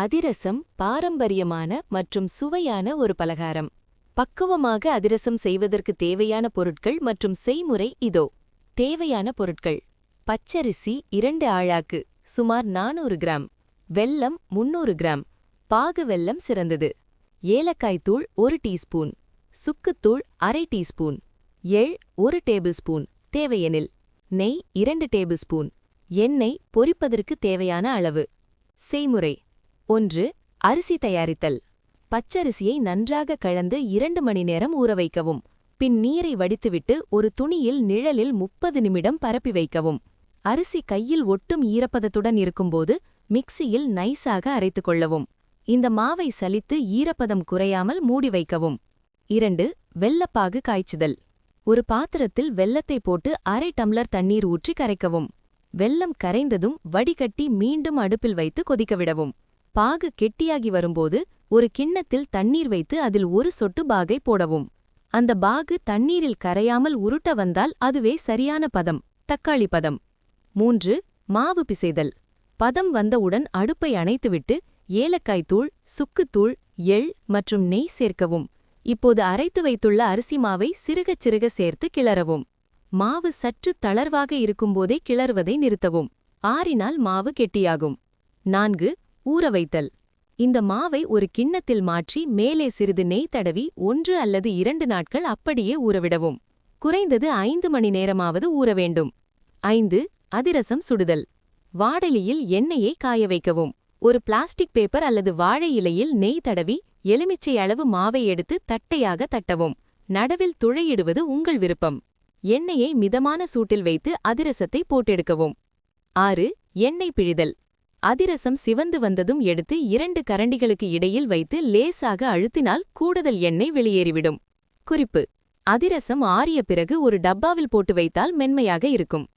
அதிரசம் பாரம்பரியமான மற்றும் சுவையான ஒரு பலகாரம். பக்குவமாக அதிரசம் செய்வதற்கு தேவையான பொருட்கள் மற்றும் செய்முறை இதோ. தேவையான பொருட்கள்: பச்சரிசி 2 ஆழாக்கு சுமார் 400 கிராம், வெல்லம் 300 கிராம், பாகு வெல்லம் சிறந்தது, ஏலக்காய் தூள் 1 டீஸ்பூன், சுக்குத்தூள் அரை டீஸ்பூன், எள் 1 டேபிள் ஸ்பூன் தேவையெனில், நெய் 2 டேபிள் ஸ்பூன், எண்ணெய் பொரிப்பதற்கு தேவையான அளவு. செய்முறை: 1. அரிசி தயாரித்தல். பச்சரிசியை நன்றாக கழந்து 2 மணி நேரம் ஊற வைக்கவும். பின் நீரை வடித்துவிட்டு ஒரு துணியில் நிழலில் 30 நிமிடம் பரப்பி வைக்கவும். அரிசி கையில் ஒட்டும் ஈரப்பதத்துடன் இருக்கும்போது மிக்சியில் நைஸாக அரைத்துக் கொள்ளவும். இந்த மாவை சலித்து ஈரப்பதம் குறையாமல் மூடி வைக்கவும். 2. வெல்லப்பாகு காய்ச்சுதல். ஒரு பாத்திரத்தில் வெல்லத்தை போட்டு அரை டம்ளர் தண்ணீர் ஊற்றி கரைக்கவும். வெல்லம் கரைந்ததும் வடிகட்டி மீண்டும் அடுப்பில் வைத்து கொதிக்கவிடவும். பாகு கெட்டியாகி வரும்போது ஒரு கிண்ணத்தில் தண்ணீர் வைத்து அதில் ஒரு சொட்டு பாகை போடவும். அந்த பாகு தண்ணீரில் கரையாமல் உருட்ட வந்தால் அதுவே சரியான பதம், தக்காளி பதம். 3. மாவு பிசைதல். பதம் வந்தவுடன் அடுப்பை அணைத்துவிட்டு ஏலக்காய் தூள், சுக்குத்தூள், எள் மற்றும் நெய் சேர்க்கவும். இப்போது அரைத்து வைத்துள்ள அரிசி மாவை சிறுகச் சிறுக சேர்த்து கிளறவும். மாவு சற்று தளர்வாக இருக்கும்போதே கிளறுவதை நிறுத்தவும். ஆறினால் மாவு கெட்டியாகும். 4. ஊற வைத்தல். இந்த மாவை ஒரு கிண்ணத்தில் மாற்றி மேலே சிறிது நெய் தடவி 1 அல்லது 2 நாட்கள் அப்படியே ஊறவிடவும். குறைந்தது 5 மணி நேரமாவது ஊற வேண்டும். 5. அதிரசம் சுடுதல். வாடலியில் எண்ணெயை காய வைக்கவும். ஒரு பிளாஸ்டிக் பேப்பர் அல்லது வாழை இலையில் நெய் தடவி எலுமிச்சை அளவு மாவை எடுத்து தட்டையாக தட்டவும். நடுவில் துளையிடுவது உங்கள் விருப்பம். எண்ணெயை மிதமான சூட்டில் வைத்து அதிரசத்தை போட்டெடுக்கவும். 6. எண்ணெய் பிழிதல். அதிரசம் சிவந்து வந்ததும் எடுத்து 2 கரண்டிகளுக்கு இடையில் வைத்து லேசாக அழுத்தினால் கூடுதல் எண்ணெய் வெளியேறிவிடும். குறிப்பு: அதிரசம் ஆறிய பிறகு ஒரு டப்பாவில் போட்டு வைத்தால் மென்மையாக இருக்கும்.